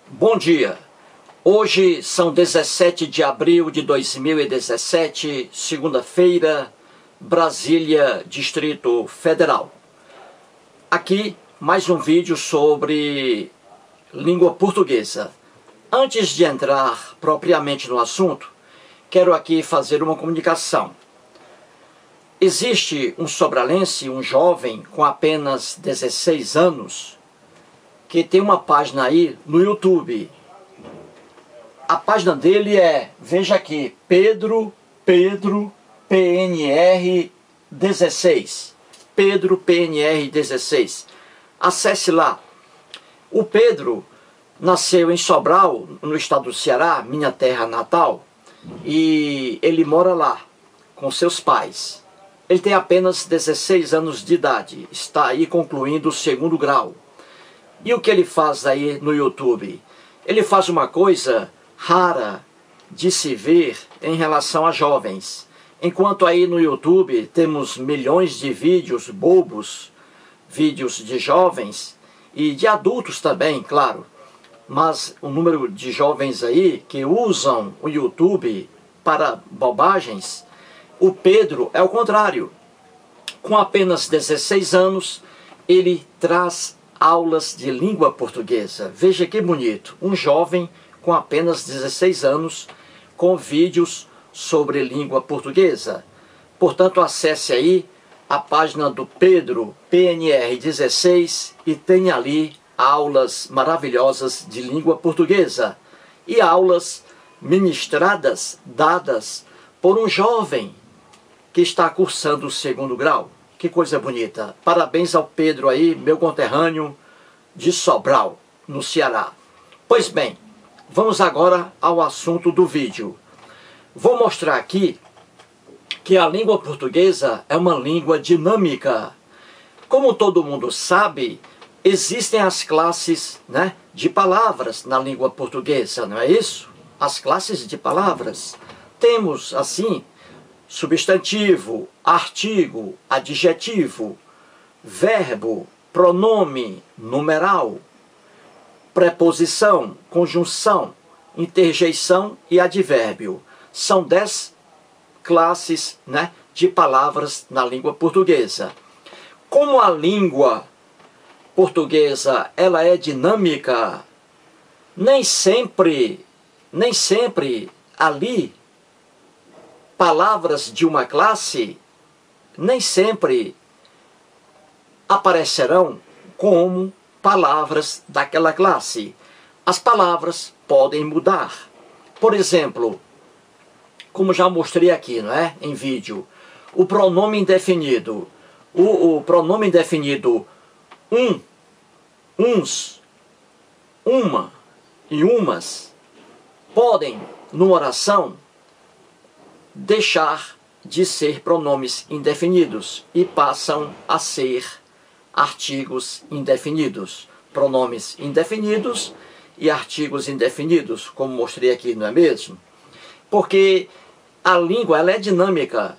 Bom dia, hoje são 17 de abril de 2017, segunda-feira, Brasília, Distrito Federal. Aqui mais um vídeo sobre língua portuguesa. Antes de entrar propriamente no assunto, quero aqui fazer uma comunicação. Existe um sobralense, um jovem com apenas 16 anos, que tem uma página aí no YouTube. A página dele é, veja aqui, Pedro PNR 16. Pedro PNR 16. Acesse lá. O Pedro nasceu em Sobral, no estado do Ceará, minha terra natal, e ele mora lá com seus pais. Ele tem apenas 16 anos de idade, está aí concluindo o 2º grau. E o que ele faz aí no YouTube? Ele faz uma coisa rara de se ver em relação a jovens. Enquanto aí no YouTube temos milhões de vídeos bobos, vídeos de jovens e de adultos também, claro. Mas o número de jovens aí que usam o YouTube para bobagens, o Pedro é o contrário. Com apenas 16 anos, ele traz aulas de língua portuguesa. Veja que bonito, um jovem com apenas 16 anos com vídeos sobre língua portuguesa. Portanto, acesse aí a página do Pedro PNR 16 e tem ali aulas maravilhosas de língua portuguesa e aulas ministradas, dadas por um jovem que está cursando o 2º grau. Que coisa bonita. Parabéns ao Pedro aí, meu conterrâneo de Sobral, no Ceará. Pois bem, vamos agora ao assunto do vídeo. Vou mostrar aqui que a língua portuguesa é uma língua dinâmica. Como todo mundo sabe, existem as classes, de palavras na língua portuguesa, não é isso? As classes de palavras. Temos, assim, substantivo, artigo, adjetivo, verbo, pronome, numeral, preposição, conjunção, interjeição e advérbio. São 10 classes, de palavras na língua portuguesa. Como a língua portuguesa ela é dinâmica, nem sempre ali palavras de uma classe nem sempre aparecerão como palavras daquela classe. As palavras podem mudar. Por exemplo, como já mostrei aqui, em vídeo, o pronome indefinido. O pronome indefinido uns, uma e umas podem, numa oração, deixar de ser pronomes indefinidos e passam a ser artigos indefinidos. Pronomes indefinidos e artigos indefinidos, como mostrei aqui, não é mesmo? Porque a língua ela é dinâmica.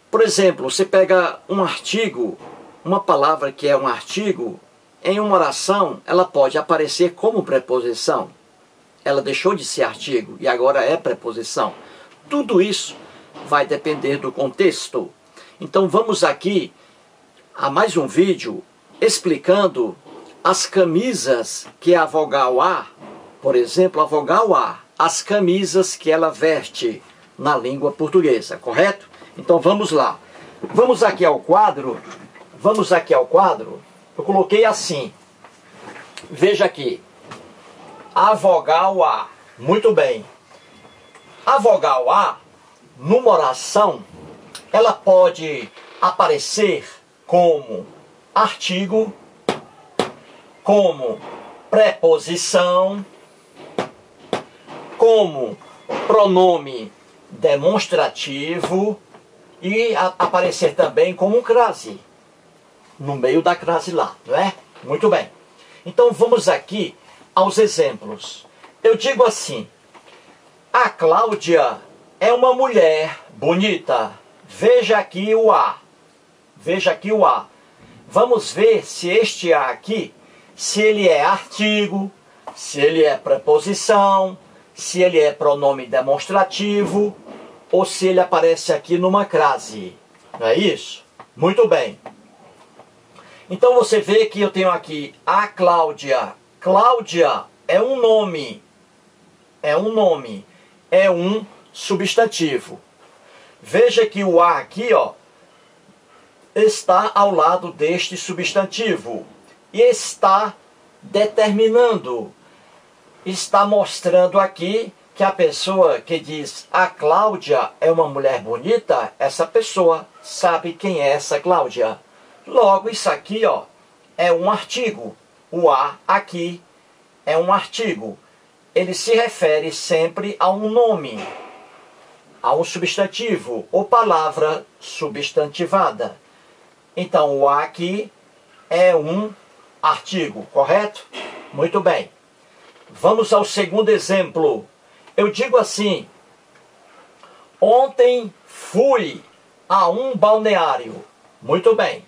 Por exemplo, você pega um artigo, uma palavra que é um artigo, em uma oração ela pode aparecer como preposição. Ela deixou de ser artigo e agora é preposição. Tudo isso vai depender do contexto. Então vamos aqui a mais um vídeo explicando as camisas que a vogal A, por exemplo, a vogal A, as camisas que ela veste na língua portuguesa, correto? Então vamos lá. Vamos aqui ao quadro. Eu coloquei assim. Veja aqui. A vogal A. Muito bem. A vogal A, numa oração, ela pode aparecer como artigo, como preposição, como pronome demonstrativo e aparecer também como crase, no meio da crase lá, não é? Muito bem. Então vamos aqui aos exemplos. Eu digo assim: a Cláudia é uma mulher bonita. Veja aqui o A. Veja aqui o A. Vamos ver se este A aqui, se ele é artigo, se ele é preposição, se ele é pronome demonstrativo, ou se ele aparece aqui numa crase. Não é isso? Muito bem. Então você vê que eu tenho aqui a Cláudia. Cláudia é um nome. É um nome. É um substantivo. Veja que o a aqui, ó, está ao lado deste substantivo. E está determinando. Está mostrando aqui que a pessoa que diz a Cláudia é uma mulher bonita, essa pessoa sabe quem é essa Cláudia. Logo, isso aqui, ó, é um artigo. O a aqui é um artigo. Ele se refere sempre a um nome, a um substantivo ou palavra substantivada. Então, o a aqui é um artigo, correto? Muito bem. Vamos ao segundo exemplo. Eu digo assim: ontem fui a um balneário. Muito bem.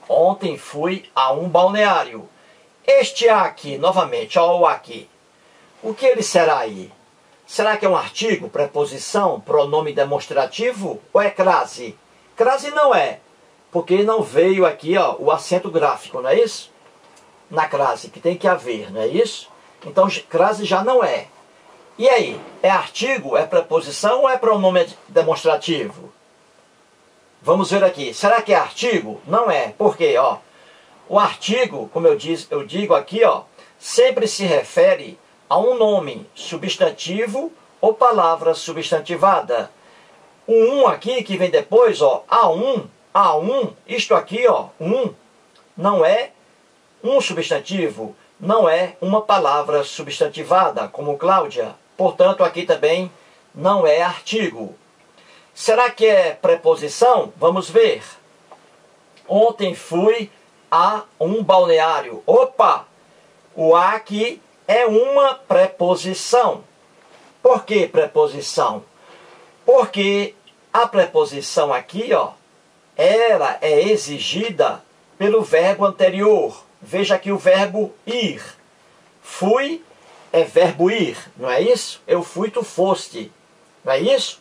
Ontem fui a um balneário. Este a aqui, novamente, ó, o aqui. O que ele será aí? Será que é um artigo, preposição, pronome demonstrativo ou é crase? Crase não é, porque não veio aqui, ó, o acento gráfico, não é isso? Na crase, que tem que haver, não é isso? Então, crase já não é. E aí? É artigo, é preposição ou é pronome demonstrativo? Vamos ver aqui. Será que é artigo? Não é. Por quê? Ó, o artigo, como eu digo aqui, ó, sempre se refere a um nome substantivo ou palavra substantivada. O um aqui, que vem depois, ó, a um, isto aqui, ó, não é um substantivo, não é uma palavra substantivada, como Cláudia. Portanto, aqui também não é artigo. Será que é preposição? Vamos ver. Ontem fui a um balneário. Opa! O a aqui é uma preposição. Por que preposição? Porque a preposição aqui, ó, ela é exigida pelo verbo anterior. Veja aqui o verbo ir. Fui é verbo ir, não é isso? Eu fui, tu foste. Não é isso?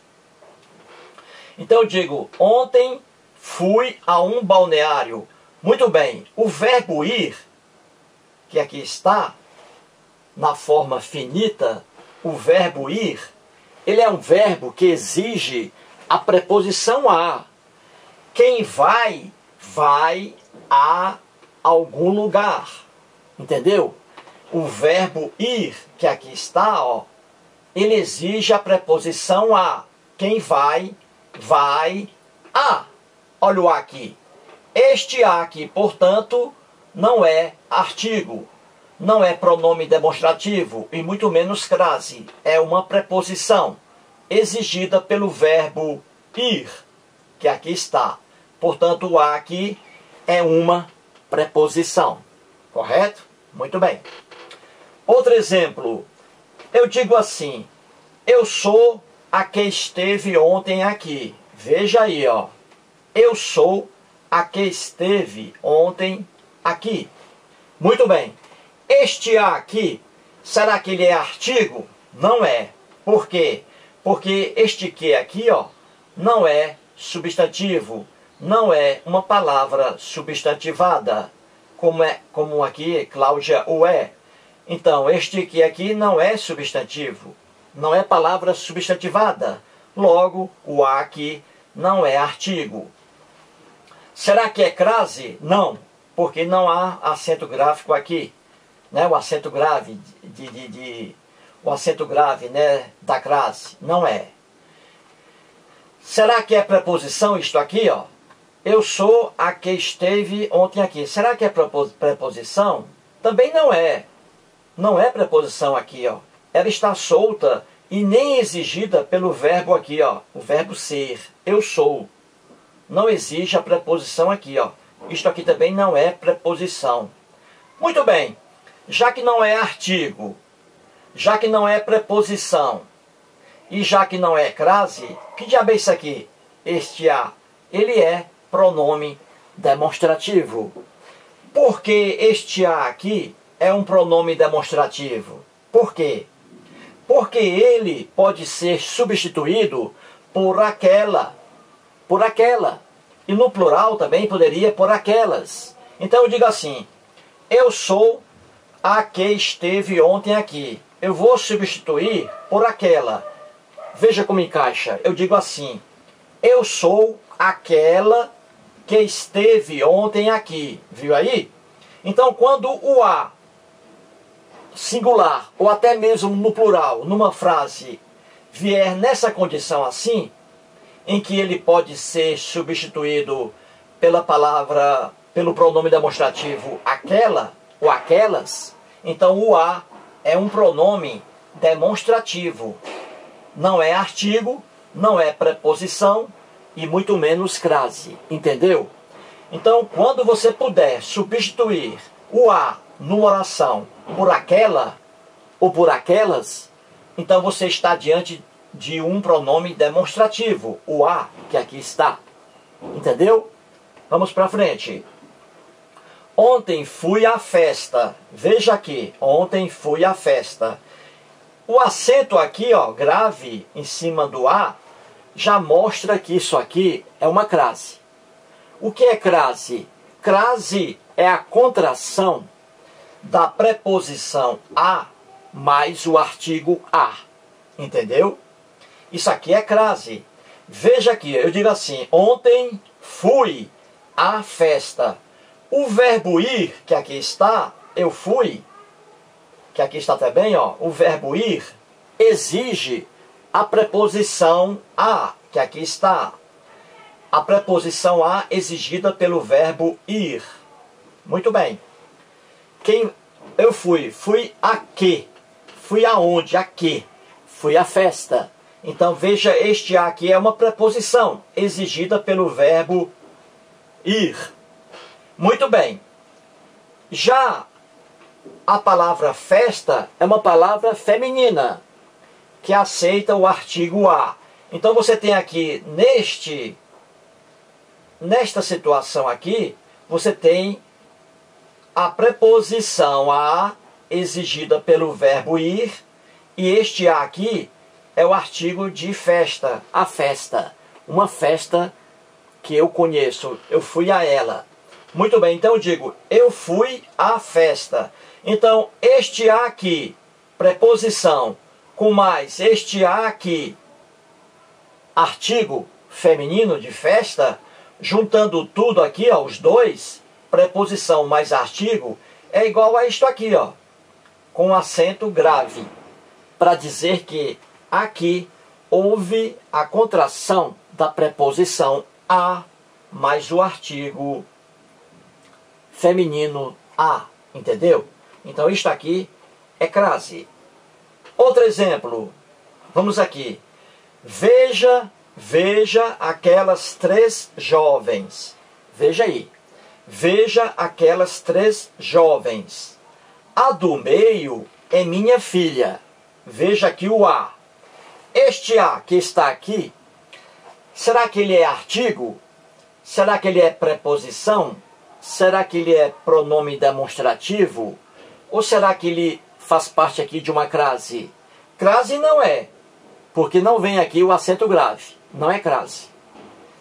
Então eu digo, ontem fui a um balneário. Muito bem, o verbo ir, que aqui está, na forma finita, o verbo ir, ele é um verbo que exige a preposição a. Quem vai, vai a algum lugar. Entendeu? O verbo ir, que aqui está, ó, ele exige a preposição a. Quem vai, vai a. Olha o a aqui. Este a aqui, portanto, não é artigo, não é pronome demonstrativo e muito menos crase. É uma preposição exigida pelo verbo ir, que aqui está. Portanto, o a aqui é uma preposição. Correto? Muito bem. Outro exemplo. Eu digo assim: eu sou a que esteve ontem aqui. Veja aí, ó. Eu sou a que esteve ontem aqui. Muito bem. Este a aqui, será que ele é artigo? Não é. Por quê? Porque este que aqui, ó, não é substantivo, não é uma palavra substantivada, como aqui Cláudia o é. Então, este que aqui não é substantivo, não é palavra substantivada. Logo, o a aqui não é artigo. Será que é crase? Não, porque não há acento gráfico aqui, né? O acento grave o acento grave, né, da crase, não é. Será que é preposição isto aqui, ó? Eu sou a que esteve ontem aqui. Será que é preposição? Também não é. Não é preposição aqui, ó. Ela está solta e nem exigida pelo verbo aqui, ó. O verbo ser. Eu sou. Não exige a preposição aqui, ó. Isto aqui também não é preposição. Muito bem. Já que não é artigo, já que não é preposição e já que não é crase, que diabo é isso aqui? Este a, ele é pronome demonstrativo. Porque este a aqui é um pronome demonstrativo? Por quê? Porque ele pode ser substituído por aquela. Por aquela. E no plural também poderia por aquelas. Então eu digo assim, eu sou a que esteve ontem aqui. Eu vou substituir por aquela. Veja como encaixa. Eu digo assim, eu sou aquela que esteve ontem aqui. Viu aí? Então quando o a singular, ou até mesmo no plural, numa frase, vier nessa condição assim, em que ele pode ser substituído pela palavra, pelo pronome demonstrativo aquela ou aquelas, então o a é um pronome demonstrativo. Não é artigo, não é preposição e muito menos crase. Entendeu? Então, quando você puder substituir o a numa oração por aquela ou por aquelas, então você está diante de um pronome demonstrativo, o a, que aqui está. Entendeu? Vamos para frente. Ontem fui à festa. Veja aqui, ontem fui à festa. O acento aqui, ó, grave em cima do a, já mostra que isso aqui é uma crase. O que é crase? Crase é a contração da preposição a mais o artigo a. Entendeu? Isso aqui é crase. Veja aqui, eu digo assim, ontem fui à festa. O verbo ir, que aqui está, eu fui, que aqui está também, ó, o verbo ir, exige a preposição a, que aqui está. A preposição a exigida pelo verbo ir. Muito bem. Eu fui a que? Fui aonde? A que? Fui à festa. Então veja, este a aqui é uma preposição exigida pelo verbo ir. Muito bem. Já a palavra festa é uma palavra feminina, que aceita o artigo a. Então você tem aqui, nesta situação aqui, você tem a preposição a exigida pelo verbo ir, e este a aqui é o artigo de festa, a festa. Uma festa que eu conheço, eu fui a ela. Muito bem, então eu digo, eu fui à festa. Então, este a aqui, preposição, com mais este a aqui, artigo feminino de festa, juntando tudo aqui, ó, os dois, preposição mais artigo, é igual a isto aqui, ó, com acento grave, para dizer que aqui houve a contração da preposição a mais o artigo feminino a, entendeu? Então isto aqui é crase. Outro exemplo, vamos aqui. Veja aquelas três jovens. Veja aí. Veja aquelas três jovens. A do meio é minha filha. Veja aqui o a. Este a que está aqui, será que ele é artigo? Será que ele é preposição? Será que ele é pronome demonstrativo? Ou será que ele faz parte aqui de uma crase? Crase não é, porque não vem aqui o acento grave. Não é crase.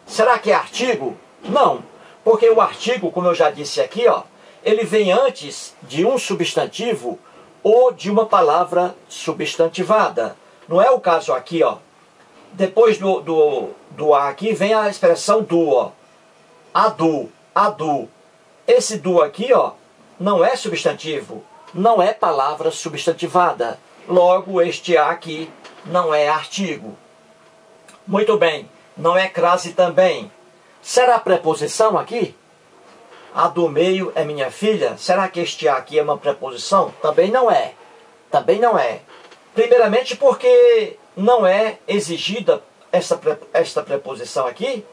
Será que é artigo? Não, porque o artigo, como eu já disse aqui, ó, ele vem antes de um substantivo ou de uma palavra substantivada. Não é o caso aqui, ó. Depois do a aqui vem a expressão do, ó. Adu. Esse do aqui, ó, não é substantivo, não é palavra substantivada. Logo, este a aqui não é artigo. Muito bem, não é crase também. Será preposição aqui? A do meio é minha filha. Será que este a aqui é uma preposição? Também não é. Também não é. Primeiramente porque não é exigida esta preposição aqui,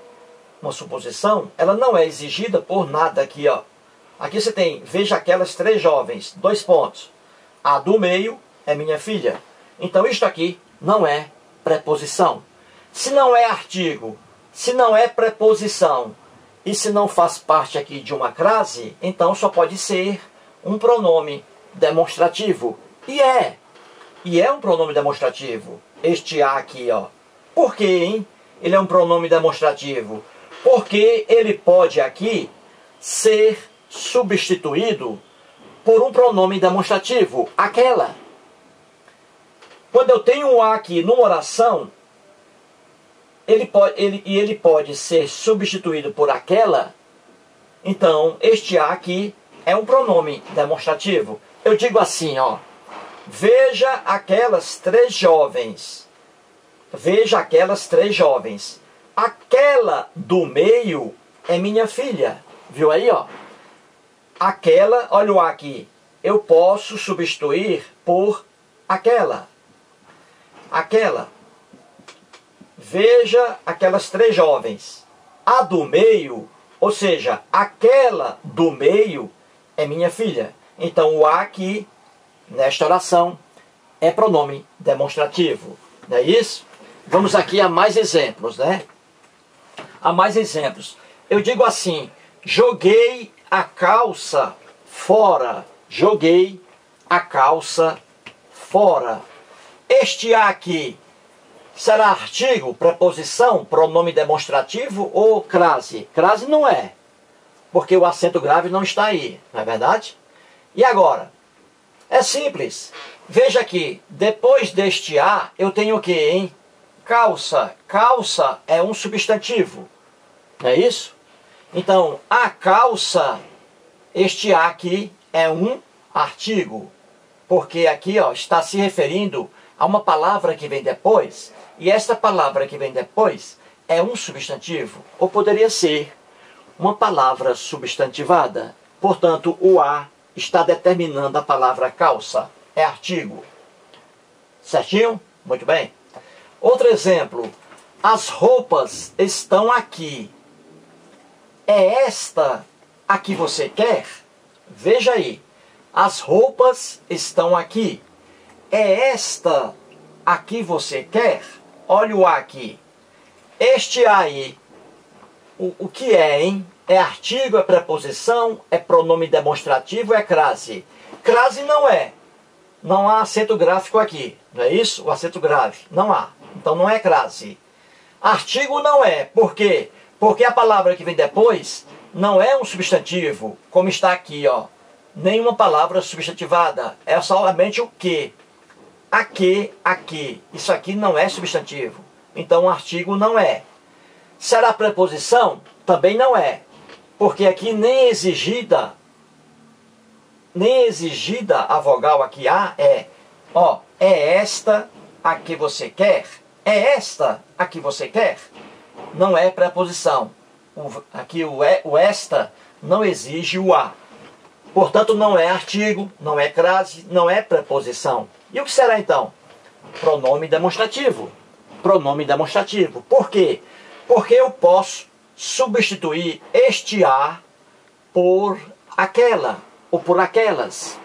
uma suposição, ela não é exigida por nada aqui, ó. Aqui você tem, veja aquelas três jovens, 2 pontos. A do meio é minha filha. Então isto aqui não é preposição. Se não é artigo, se não é preposição, e se não faz parte aqui de uma crase, então só pode ser um pronome demonstrativo. E é. E é um pronome demonstrativo. Este a aqui, ó. Por quê, hein? Ele é um pronome demonstrativo. Porque ele pode aqui ser substituído por um pronome demonstrativo. Aquela. Quando eu tenho um a aqui numa oração, ele pode ser substituído por aquela. Então, este a aqui é um pronome demonstrativo. Eu digo assim, ó. Veja aquelas 3 jovens. Veja aquelas 3 jovens. Aquela do meio é minha filha. Viu aí, ó? Aquela, olha o a aqui. Eu posso substituir por aquela. Aquela. Veja aquelas 3 jovens. A do meio, ou seja, aquela do meio é minha filha. Então o a aqui, nesta oração, é pronome demonstrativo. Não é isso? Vamos aqui a mais exemplos, né? A mais exemplos. Eu digo assim, joguei a calça fora. Joguei a calça fora. Este a aqui será artigo, preposição, pronome demonstrativo ou crase? Crase não é, porque o acento grave não está aí, não é verdade? E agora? É simples. Veja aqui, depois deste a, eu tenho o que, hein? Calça. Calça é um substantivo, não é isso? Então, a calça, este a aqui é um artigo, porque aqui, ó, está se referindo a uma palavra que vem depois, e esta palavra que vem depois é um substantivo, ou poderia ser uma palavra substantivada. Portanto, o a está determinando a palavra calça, é artigo. Certinho? Muito bem. Outro exemplo, as roupas estão aqui. É esta a que você quer? Veja aí, as roupas estão aqui. É esta a que você quer? Olha o a aqui. Este aí, o que é, hein? É artigo, é preposição, é pronome demonstrativo, é crase? Crase não é. Não há acento gráfico aqui, não é isso? O acento grave, não há. Então não é crase. Artigo não é. Por quê? Porque a palavra que vem depois não é um substantivo, como está aqui, ó. Nenhuma palavra substantivada. É somente o que. Aqui, aqui. Isso aqui não é substantivo. Então, artigo não é. Será preposição? Também não é. Porque aqui nem exigida a vogal aqui a é. Ó, é esta a que você quer? É esta a que você quer? Não é preposição. Aqui o esta não exige o a. Portanto, não é artigo, não é crase, não é preposição. E o que será então? Pronome demonstrativo. Pronome demonstrativo. Por quê? Porque eu posso substituir este a por aquela ou por aquelas.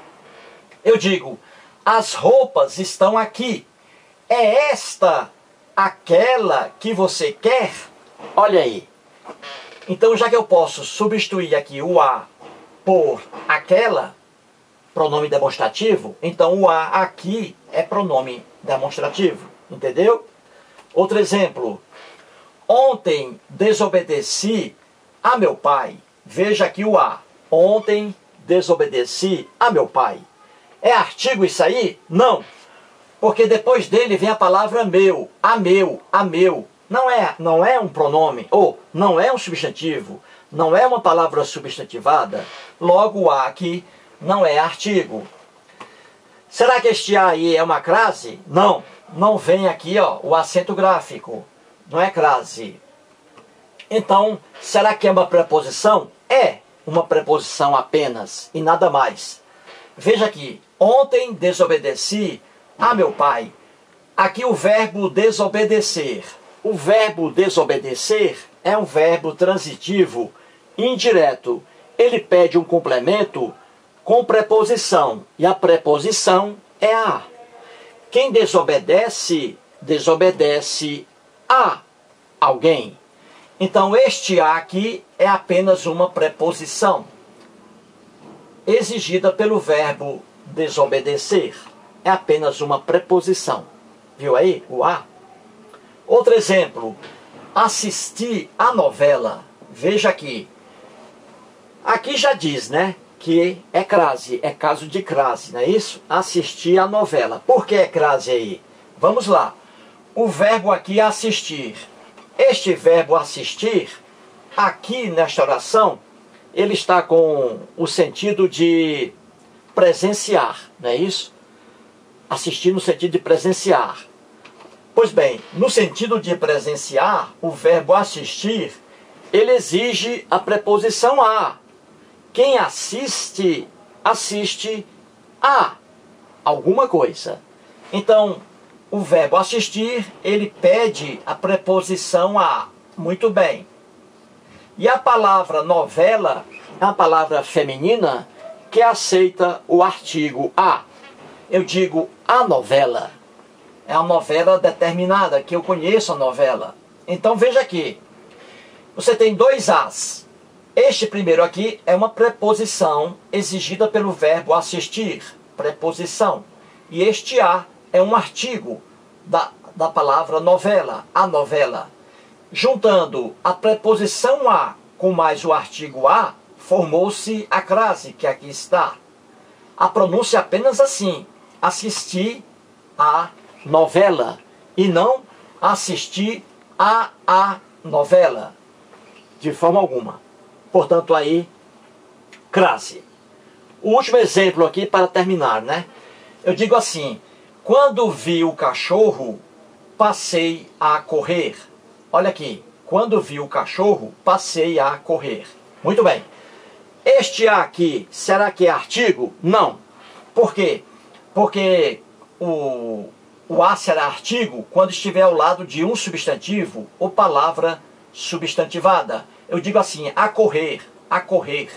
Eu digo, as roupas estão aqui. É esta aquela que você quer? Olha aí. Então, já que eu posso substituir aqui o a por aquela, pronome demonstrativo, então o a aqui é pronome demonstrativo. Entendeu? Outro exemplo. Ontem desobedeci a meu pai. Veja aqui o a. Ontem desobedeci a meu pai. É artigo isso aí? Não. Porque depois dele vem a palavra meu, a meu, a meu. Não é um pronome, ou não é um substantivo, não é uma palavra substantivada. Logo, o a aqui não é artigo. Será que este a aí é uma crase? Não, não vem aqui, ó, o acento gráfico. Não é crase. Então, será que é uma preposição? É uma preposição apenas e nada mais. Veja aqui, ontem desobedeci a meu pai. Aqui o verbo desobedecer. O verbo desobedecer é um verbo transitivo indireto. Ele pede um complemento com preposição. E a preposição é a. Quem desobedece, desobedece a alguém. Então este a aqui é apenas uma preposição exigida pelo verbo desobedecer. é apenas uma preposição. Viu aí o a? Outro exemplo, assistir a novela. Veja aqui. Aqui já diz, né, que é crase, é caso de crase, não é isso? Assistir a novela. Por que é crase aí? Vamos lá. O verbo aqui é assistir. Este verbo assistir, aqui nesta oração, ele está com o sentido de presenciar, não é isso? Assistir no sentido de presenciar. Pois bem, no sentido de presenciar, o verbo assistir, ele exige a preposição a. Quem assiste, assiste a alguma coisa. Então, o verbo assistir, ele pede a preposição a. Muito bem. E a palavra novela é uma palavra feminina que aceita o artigo a. Eu digo a novela. É uma novela determinada, que eu conheço a novela. Então veja aqui. Você tem dois as. Este primeiro aqui é uma preposição exigida pelo verbo assistir. Preposição. E este a é um artigo da palavra novela. A novela. Juntando a preposição a com mais o artigo a, formou-se a crase que aqui está. A pronúncia é apenas assim. Assistir a novela. E não assistir a novela. De forma alguma. Portanto, aí, crase. O último exemplo aqui para terminar, né? Eu digo assim, quando vi o cachorro, passei a correr. Olha aqui, quando vi o cachorro, passei a correr. Muito bem. Este a aqui, será que é artigo? Não. Por quê? Porque o a será artigo quando estiver ao lado de um substantivo ou palavra substantivada. Eu digo assim, a correr, a correr.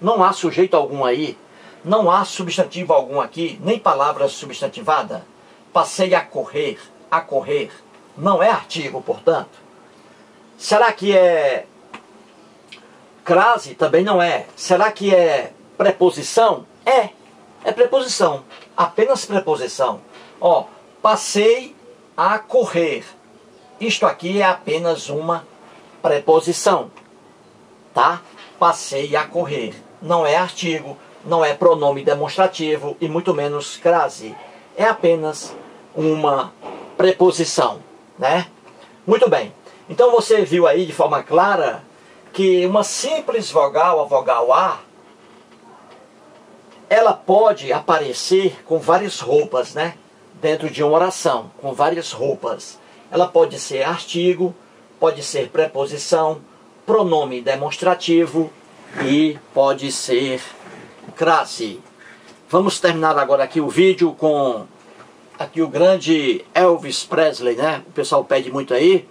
Não há sujeito algum aí, não há substantivo algum aqui, nem palavra substantivada. Passei a correr, a correr. Não é artigo, portanto. Será que é crase? Também não é. Será que é preposição? É preposição. Apenas preposição. Ó, passei a correr. Isto aqui é apenas uma preposição. Tá? Passei a correr. Não é artigo, não é pronome demonstrativo e muito menos crase. É apenas uma preposição, né? Muito bem. Então você viu aí de forma clara que uma simples vogal, a vogal A, ela pode aparecer com várias roupas, né? Dentro de uma oração, com várias roupas. Ela pode ser artigo, pode ser preposição, pronome demonstrativo e pode ser crase. Vamos terminar agora aqui o vídeo com aqui o grande Elvis Presley, né? O pessoal pede muito aí,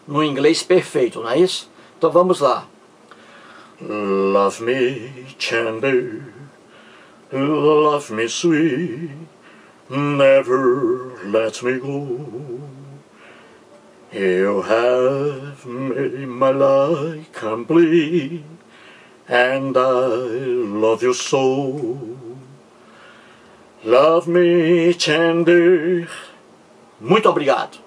no inglês perfeito, não é isso? Então vamos lá. Love me tender, love me sweet, never let me go. You have made my life complete, and I love you so. Love me tender. Muito obrigado.